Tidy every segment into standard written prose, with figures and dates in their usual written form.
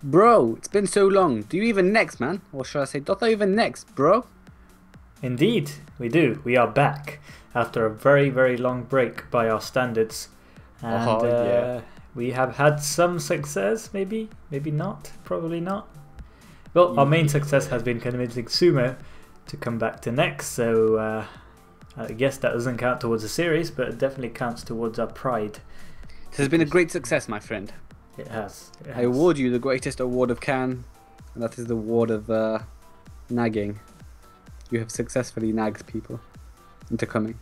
Bro, it's been so long. Do you even next, man? Or should I say, doth I even next, bro? Indeed, we do. We are back after a very, very long break by our standards. And Yeah. we have had some success, maybe not, probably not. Well, our main success has been convincing Sumo to come back to next, so I guess that doesn't count towards the series, but it definitely counts towards our pride. It has been a great success, my friend. It has. I award you the greatest award of Can, and that is the award of nagging. You have successfully nagged people into coming.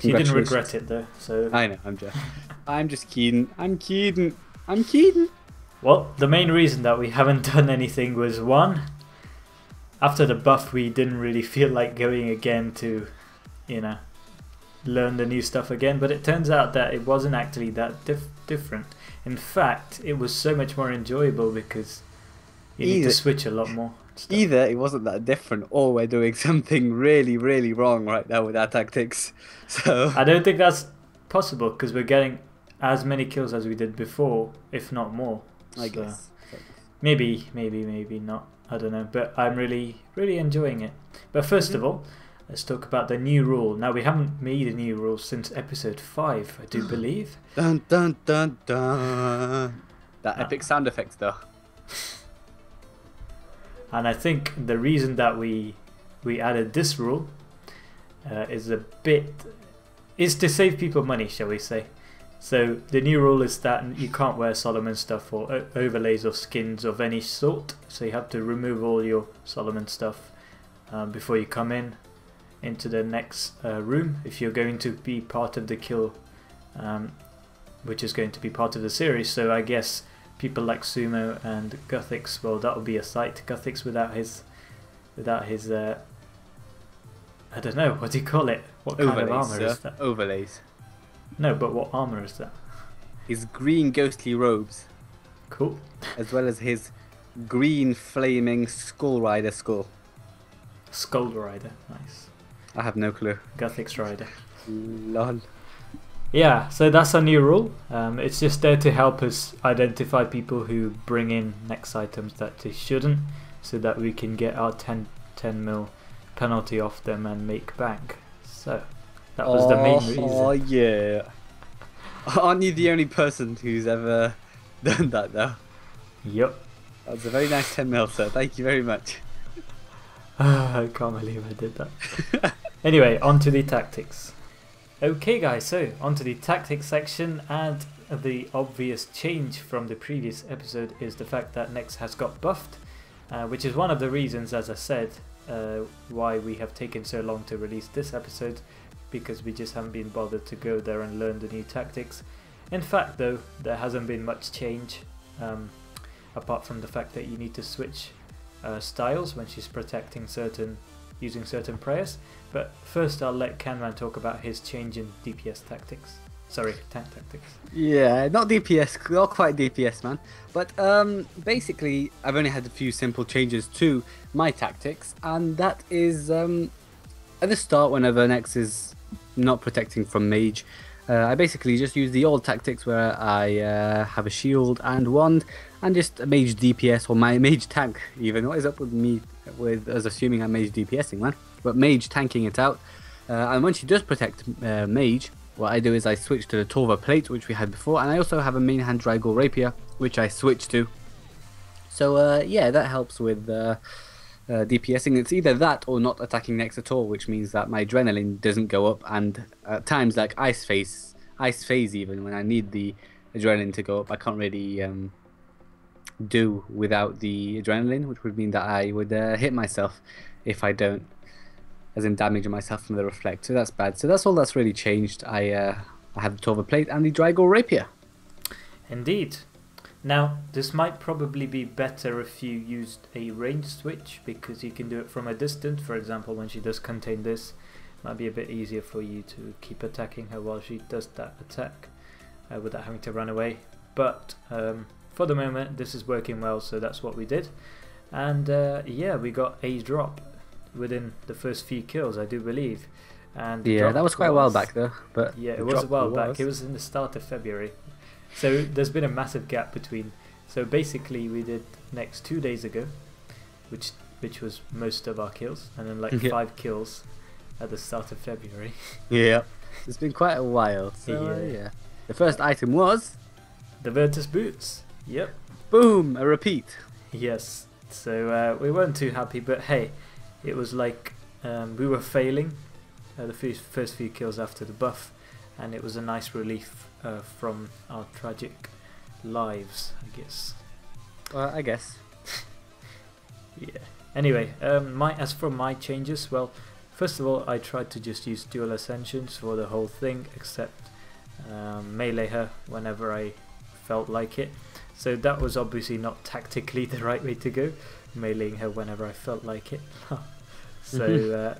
He didn't regret it though, so... I know, I'm just kidding. I'm kidding. Well, the main reason that we haven't done anything was one, after the buff we didn't really feel like going again to, you know, learn the new stuff again, but it turns out that it wasn't actually that different. In fact, it was so much more enjoyable because you need to switch a lot more stuff. Either it wasn't that different, or we're doing something really, really wrong right now with our tactics. So I don't think that's possible because we're getting as many kills as we did before, if not more. I guess. Maybe not. I don't know, but I'm really enjoying it. But first of all, let's talk about the new rule. Now, we haven't made a new rule since episode 5, I do believe. Dun dun dun dun. That epic sound effects, though. And I think the reason that we added this rule is to save people money, shall we say. So the new rule is that you can't wear Solomon stuff or overlays or skins of any sort. So you have to remove all your Solomon stuff before you come into the next room if you're going to be part of the kill, which is going to be part of the series. So I guess people like Sumo and Guthix, well, that would be a sight. Guthix without his I don't know, what do you call it? What kind of armor is that? Overlays. No, but what armor is that? His green ghostly robes. Cool. As well as his green flaming Skull Rider skull. Skull Rider, nice. I have no clue. Guthix Rider. Lol. Yeah, so that's our new rule. It's just there to help us identify people who bring in next items that they shouldn't, so that we can get our 10 mil penalty off them and make bank. So that was the main reason. Oh yeah. Aren't you the only person who's ever done that though? Yep. That's a very nice 10 mil, sir. Thank you very much. I can't believe I did that. Anyway, on to the tactics. Okay guys, so on to the tactics section, and the obvious change from the previous episode is the fact that Nex has got buffed, which is one of the reasons, as I said, why we have taken so long to release this episode, because we just haven't been bothered to go there and learn the new tactics. In fact though, there hasn't been much change, apart from the fact that you need to switch styles when she's protecting using certain prayers. But first I'll let Canman talk about his change in DPS tactics. Sorry, tank tactics. Yeah, not DPS, not quite DPS, man. But basically, I've only had a few simple changes to my tactics, and that is at the start, whenever Nex is not protecting from mage, I basically just use the old tactics where I have a shield and wand, and just a mage DPS, or my mage tank even. What is up with me with us assuming I'm mage DPSing, man? But mage tanking it out. And when she does protect mage, what I do is I switch to the Torva plate, which we had before, and I also have a main hand Drygor rapier, which I switch to. So yeah, that helps with DPSing. It's either that or not attacking Nex at all, which means that my adrenaline doesn't go up, and at times like ice phase even, when I need the adrenaline to go up, I can't really do without the adrenaline, which would mean that I would hit myself if I don't, as in damage myself from the reflect. So that's bad. So that's all that's really changed. I have the Torva plate and the Drygor rapier. Indeed. Now, this might probably be better if you used a range switch, because you can do it from a distance. For example, when she does contain this, it might be a bit easier for you to keep attacking her while she does that attack without having to run away. But for the moment, this is working well, so that's what we did. And yeah, we got a drop within the first few kills, I do believe. And yeah, that was quite a while back though. But yeah, it was a while back. It was in the start of February. So there's been a massive gap between So basically we did next 2 days ago, which was most of our kills, and then like 5 kills at the start of February. Yeah, it's been quite a while. So yeah. The first item was the Virtus boots. Yep. Boom, a repeat. Yes. So we weren't too happy, but hey, it was like we were failing the first few kills after the buff, and it was a nice relief from our tragic lives, I guess. I guess. Yeah. Anyway, as for my changes, well, first of all, I tried to just use dual ascensions for the whole thing, except melee her whenever I felt like it. So that was obviously not tactically the right way to go, meleeing her whenever I felt like it. So,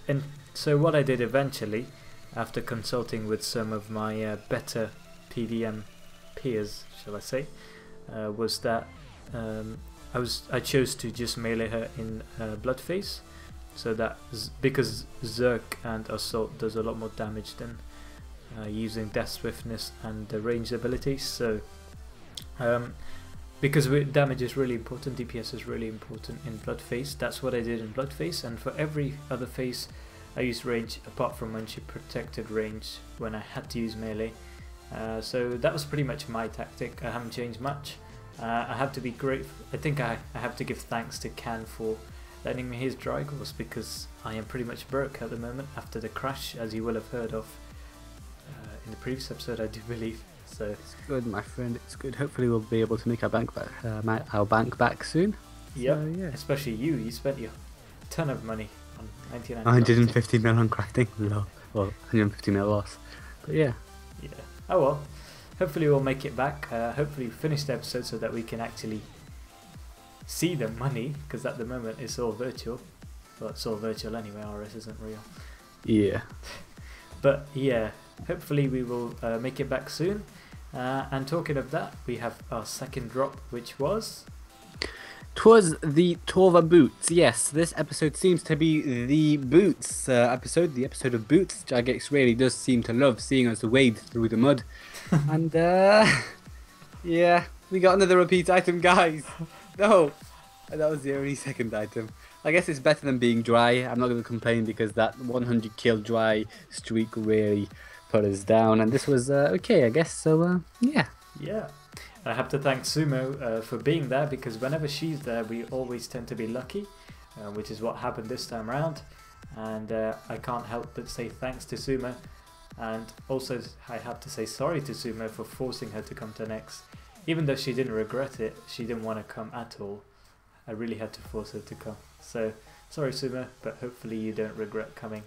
and so what I did eventually, after consulting with some of my better PVM peers, shall I say, was that I chose to just melee her in blood phase, so that because Zerk and Assault does a lot more damage than using Death Swiftness and the ranged abilities. So because damage is really important, DPS is really important in blood phase. That's what I did in blood phase, and for every other phase I used range, apart from when she protected range when I had to use melee. So that was pretty much my tactic. I haven't changed much. I have to be grateful. I think I have to give thanks to Can for lending me his Drygores, because I am pretty much broke at the moment after the crash, as you will have heard of in the previous episode, I do believe. So it's good, my friend. It's good. Hopefully, we'll be able to make our bank back, soon. Yep. So, yeah. Especially you. You spent your ton of money on 99. 150 mil on crafting. No, well, 150 mil loss. But yeah. Yeah. Oh well. Hopefully we'll make it back. Hopefully finish the episode so that we can actually see the money, because at the moment it's all virtual. Well, it's all virtual anyway. RS isn't real. Yeah. But yeah, hopefully we will make it back soon. And talking of that, we have our second drop, which was... Twas the Torva boots. Yes, this episode seems to be the boots episode, the episode of boots. Jagex really does seem to love seeing us wade through the mud. And yeah, we got another repeat item, guys. No, that was the only second item. I guess it's better than being dry. I'm not going to complain, because that 100 kill dry streak really put us down, and this was okay, I guess. So yeah. Yeah. I have to thank Sumo for being there, because whenever she's there we always tend to be lucky, which is what happened this time around. And I can't help but say thanks to Sumo, and also I have to say sorry to Sumo for forcing her to come to Next. Even though she didn't regret it, she didn't want to come at all. I really had to force her to come. So sorry Sumo, but hopefully you don't regret coming,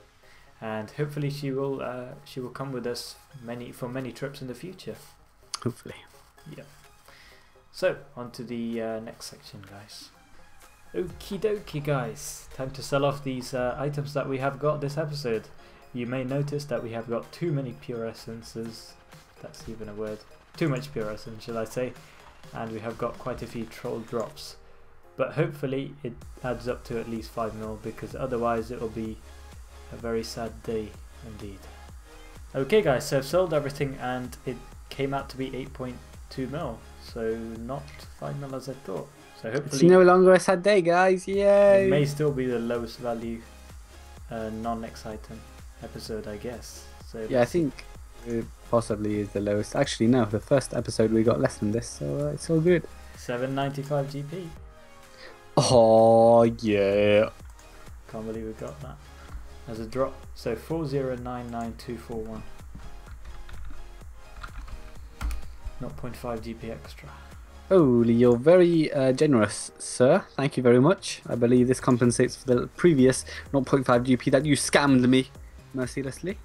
and hopefully she will come with us for many trips in the future. Hopefully. Yeah. So, on to the next section, guys. Okie dokie, guys. Time to sell off these items that we have got this episode. You may notice that we have got too many pure essences. That's even a word. Too much pure essence, shall I say. And we have got quite a few troll drops. But hopefully it adds up to at least 5 mil, because otherwise it will be a very sad day indeed. Okay, guys, so I've sold everything and it came out to be 8.2 mil. So not 5 mil as I thought. So hopefully it's no longer a sad day, guys. Yay! It may still be the lowest value non-X item episode, I guess. So yeah, I think it possibly is the lowest. Actually, no. The first episode we got less than this, so it's all good. 795 GP. Oh yeah! Can't believe we got that as a drop. So 4099241. 0.5 GP extra. Holy, you're very generous, sir. Thank you very much. I believe this compensates for the previous 0.5 GP that you scammed me mercilessly.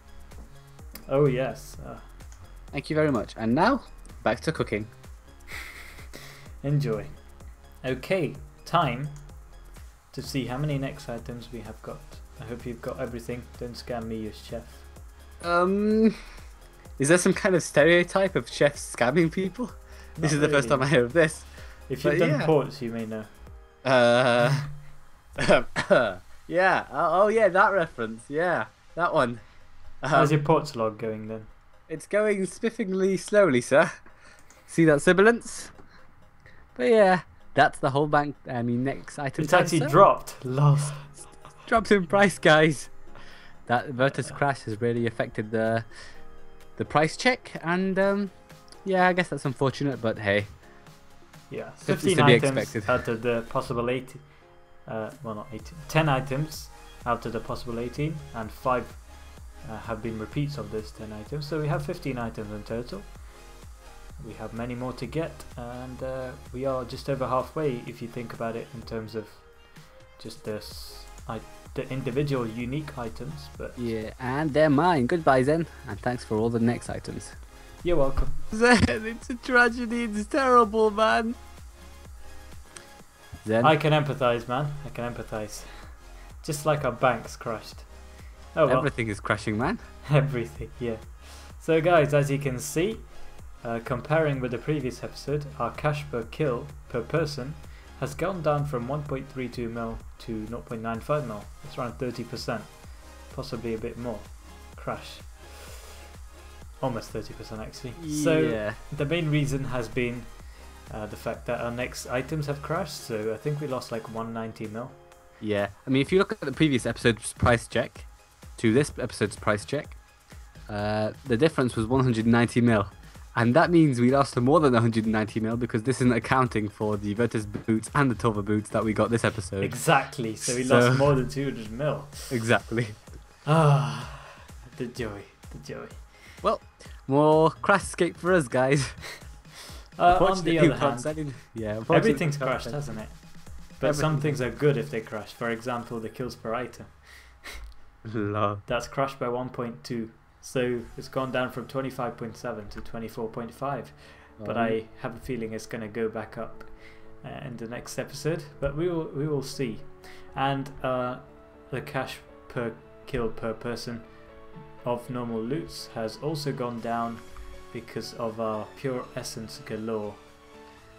Oh yes. Thank you very much. And now, back to cooking. Enjoy. Okay, time to see how many next items we have got. I hope you've got everything. Don't scam me, you chef. Is there some kind of stereotype of chefs scamming people? This is the first time I hear of this. If you've done ports, you may know. Yeah. Oh yeah, that reference. Yeah, that one. How's your ports log going then? It's going spiffingly slowly, sir. See that sibilance? But yeah, that's the whole bank. I mean, next item. It's actually dropped. Lost. Drops in price, guys. That Virtus crash has really affected the price check, and yeah, I guess that's unfortunate, but hey. Yeah, Something's 15 to be items expected. out of the possible 18. Well, not 18. 10 items out of the possible 18, and 5 have been repeats of those 10 items. So we have 15 items in total. We have many more to get, and we are just over halfway if you think about it in terms of just the individual unique items. But Yeah, and they're mine. Goodbye, Zen, and thanks for all the next items. you're welcome. Zen, it's a tragedy. It's terrible, man. Zen, I can empathize, man. I can empathize. Just like our banks crashed. Oh well. everything is crashing, man. Everything, yeah. So guys, as you can see, comparing with the previous episode, our cash per kill per person has gone down from 1.32 mil to 0.95 mil. It's around 30%, possibly a bit more. Crash. Almost 30% actually. So Yeah. the main reason has been the fact that our next items have crashed, so I think we lost like 190 mil. Yeah, I mean, if you look at the previous episode's price check to this episode's price check, the difference was 190 mil. And that means we lost more than 190 mil because this isn't accounting for the Virtus boots and the Tova boots that we got this episode. Exactly, so we So- lost more than 200 mil. Exactly. Ah, the joy, the joy. Well, more crash escape for us, guys. On Unfortunately, the we other can't hand, sell in- yeah, unfortunately, everything's we can't crashed, sell- hasn't it? But some Everything. things are good if they crash. For example, the kills per item. Lol. That's crashed by 1.2. So it's gone down from 25.7 to 24.5. But I have a feeling it's going to go back up in the next episode. But we will see. And the cash per kill per person of normal loots has also gone down because of our pure essence galore.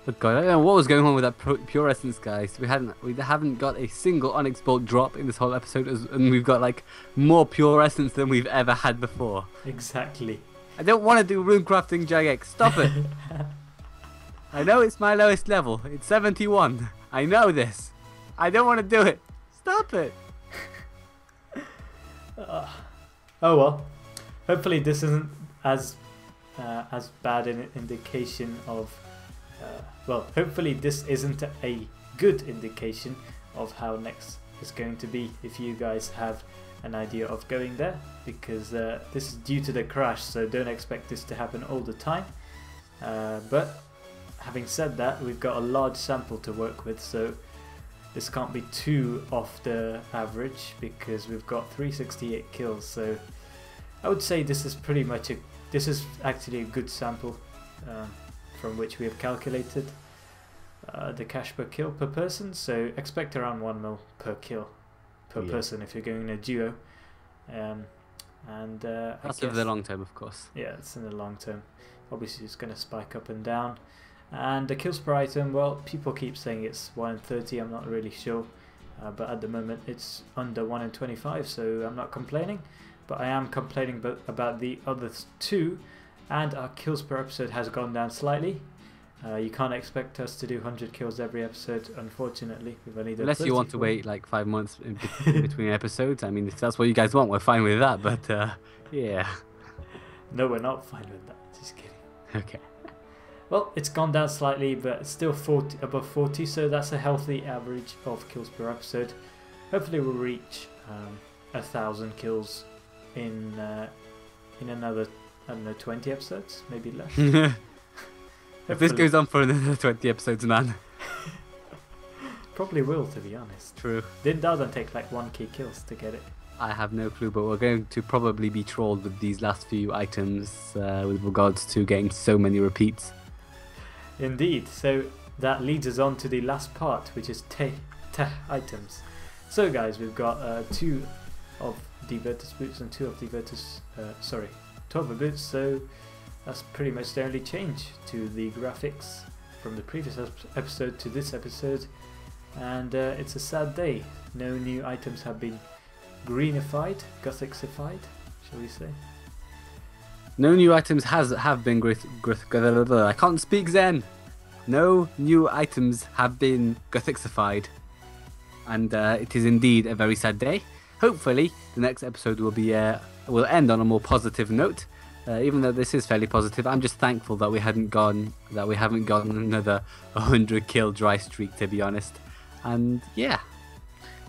Oh god, I don't know what was going on with that pure essence, guys. We haven't got a single onyx bolt drop in this whole episode, and we've got like more pure essence than we've ever had before. Exactly. I don't want to do rune crafting, Jagex. Stop it. I know it's my lowest level. It's 71. I know this. I don't want to do it. Stop it. Oh well. Hopefully this isn't as bad an indication of. Well, hopefully this isn't a good indication of how next is going to be if you guys have an idea of going there, because this is due to the crash, so don't expect this to happen all the time. But having said that, we've got a large sample to work with, so this can't be too off the average because we've got 368 kills, so I would say this is pretty much this is actually a good sample from which we have calculated the cash per kill per person, so expect around 1 mil per kill per person if you're going in a duo. That's over the long term, of course. Yeah, it's in the long term. Obviously it's going to spike up and down. And the kills per item, well, people keep saying it's 1 in 30, I'm not really sure. But at the moment it's under 1 in 25, so I'm not complaining. But I am complaining about the other two, and our kills per episode has gone down slightly. You can't expect us to do 100 kills every episode, unfortunately. We've only done Unless you want to 34. wait like 5 months in between episodes. I mean, if that's what you guys want, we're fine with that. But yeah. No, we're not fine with that. Just kidding. Okay. Well, it's gone down slightly, but it's still above 40, so that's a healthy average of kills per episode. Hopefully we'll reach 1,000 kills in another, I don't know, 20 episodes, maybe less. If this goes on for another 20 episodes, man. Probably will, to be honest. True. Didn't Dardan take like 1k kills to get it? I have no clue, but we're going to probably be trolled with these last few items with regards to getting so many repeats. Indeed. So that leads us on to the last part, which is teh items. So guys, we've got 2 of the Virtus boots and 2 of the Virtus, Tova boots, so that's pretty much the only change to the graphics from the previous episode to this episode, and it's a sad day. No new items have been greenified, gothicified, shall we say. No new items have been I can't speak Zen. no new items have been Gothixified. And it is indeed a very sad day. Hopefully, the next episode will end on a more positive note. Even though this is fairly positive, I'm just thankful that we haven't gone another 100 kill dry streak, to be honest. And yeah.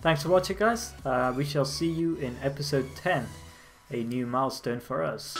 Thanks for watching, guys. We shall see you in episode 10, a new milestone for us.